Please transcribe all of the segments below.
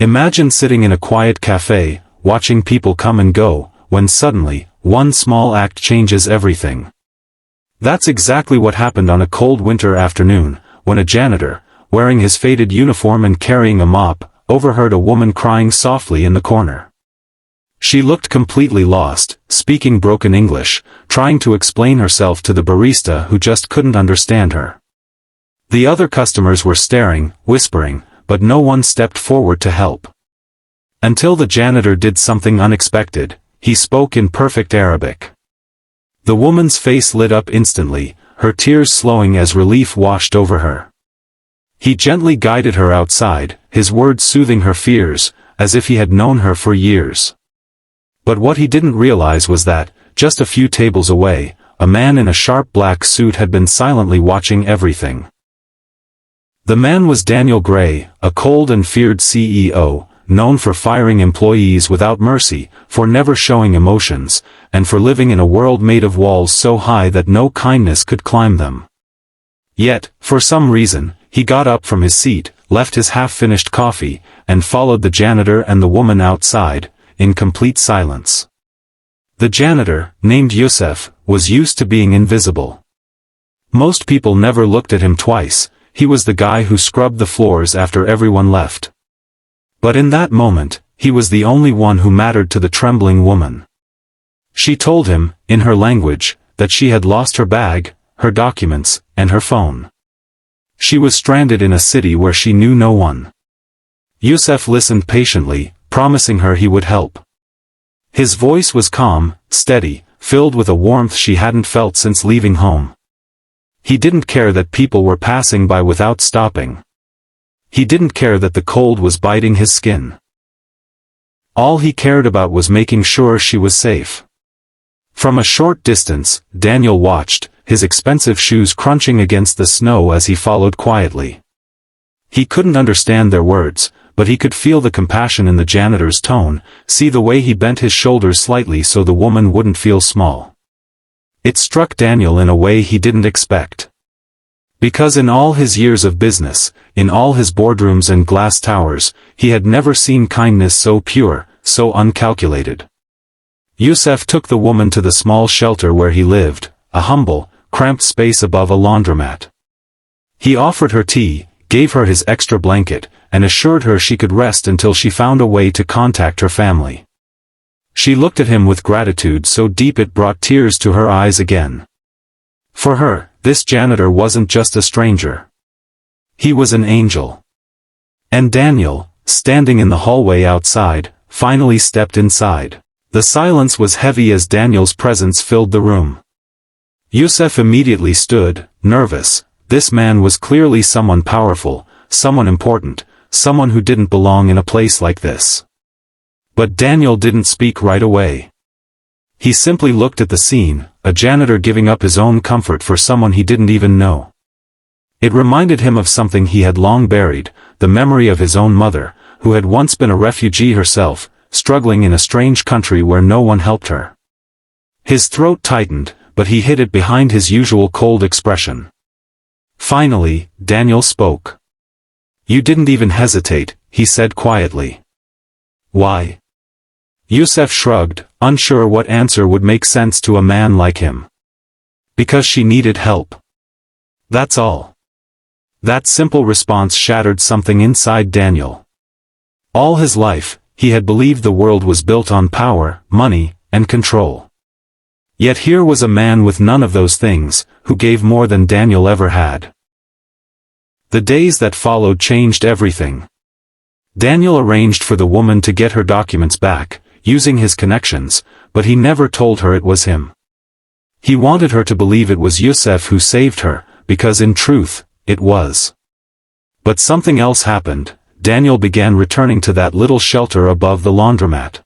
Imagine sitting in a quiet café, watching people come and go, when suddenly, one small act changes everything. That's exactly what happened on a cold winter afternoon, when a janitor, wearing his faded uniform and carrying a mop, overheard a woman crying softly in the corner. She looked completely lost, speaking broken English, trying to explain herself to the barista who just couldn't understand her. The other customers were staring, whispering, but no one stepped forward to help. Until the janitor did something unexpected. He spoke in perfect Arabic. The woman's face lit up instantly, her tears slowing as relief washed over her. He gently guided her outside, his words soothing her fears, as if he had known her for years. But what he didn't realize was that, just a few tables away, a man in a sharp black suit had been silently watching everything. The man was Daniel Gray, a cold and feared CEO, known for firing employees without mercy, for never showing emotions, and for living in a world made of walls so high that no kindness could climb them. Yet, for some reason, he got up from his seat, left his half-finished coffee, and followed the janitor and the woman outside, in complete silence. The janitor, named Yusuf, was used to being invisible. Most people never looked at him twice. He was the guy who scrubbed the floors after everyone left. But in that moment, he was the only one who mattered to the trembling woman. She told him, in her language, that she had lost her bag, her documents, and her phone. She was stranded in a city where she knew no one. Yusuf listened patiently, promising her he would help. His voice was calm, steady, filled with a warmth she hadn't felt since leaving home. He didn't care that people were passing by without stopping. He didn't care that the cold was biting his skin. All he cared about was making sure she was safe. From a short distance, Daniel watched, his expensive shoes crunching against the snow as he followed quietly. He couldn't understand their words, but he could feel the compassion in the janitor's tone, see the way he bent his shoulders slightly so the woman wouldn't feel small. It struck Daniel in a way he didn't expect. Because in all his years of business, in all his boardrooms and glass towers, he had never seen kindness so pure, so uncalculated. Yusuf took the woman to the small shelter where he lived, a humble, cramped space above a laundromat. He offered her tea, gave her his extra blanket, and assured her she could rest until she found a way to contact her family. She looked at him with gratitude so deep it brought tears to her eyes again. For her, this janitor wasn't just a stranger. He was an angel. And Daniel, standing in the hallway outside, finally stepped inside. The silence was heavy as Daniel's presence filled the room. Yusuf immediately stood, nervous. This man was clearly someone powerful, someone important, someone who didn't belong in a place like this. But Daniel didn't speak right away. He simply looked at the scene, a janitor giving up his own comfort for someone he didn't even know. It reminded him of something he had long buried, the memory of his own mother, who had once been a refugee herself, struggling in a strange country where no one helped her. His throat tightened, but he hid it behind his usual cold expression. Finally, Daniel spoke. "You didn't even hesitate," he said quietly. "Why?" Yusuf shrugged, unsure what answer would make sense to a man like him. "Because she needed help. That's all." That simple response shattered something inside Daniel. All his life, he had believed the world was built on power, money, and control. Yet here was a man with none of those things, who gave more than Daniel ever had. The days that followed changed everything. Daniel arranged for the woman to get her documents back, using his connections, but he never told her it was him. He wanted her to believe it was Yusuf who saved her, because in truth, it was. But something else happened. Daniel began returning to that little shelter above the laundromat.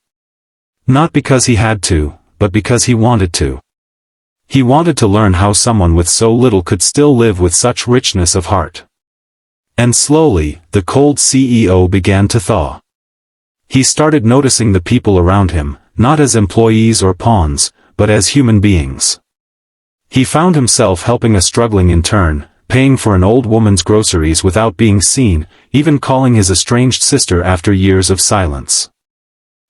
Not because he had to, but because he wanted to. He wanted to learn how someone with so little could still live with such richness of heart. And slowly, the cold CEO began to thaw. He started noticing the people around him, not as employees or pawns, but as human beings. He found himself helping a struggling intern, paying for an old woman's groceries without being seen, even calling his estranged sister after years of silence.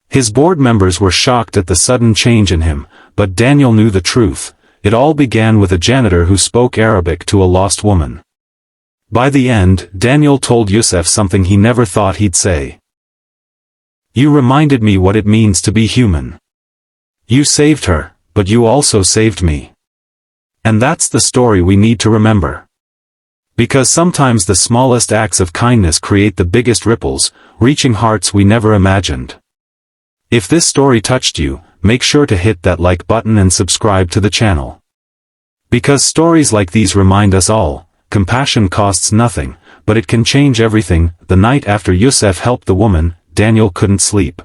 His board members were shocked at the sudden change in him, but Daniel knew the truth. It all began with a janitor who spoke Arabic to a lost woman. By the end, Daniel told Yusuf something he never thought he'd say. "You reminded me what it means to be human. You saved her, but you also saved me." And that's the story we need to remember. Because sometimes the smallest acts of kindness create the biggest ripples, reaching hearts we never imagined. If this story touched you, make sure to hit that like button and subscribe to the channel. Because stories like these remind us all, compassion costs nothing, but it can change everything. The night after Yusuf helped the woman, Daniel couldn't sleep.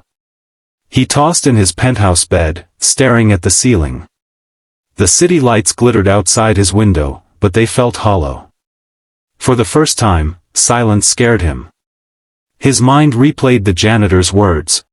He tossed in his penthouse bed, staring at the ceiling. The city lights glittered outside his window, but they felt hollow. For the first time, silence scared him. His mind replayed the janitor's words,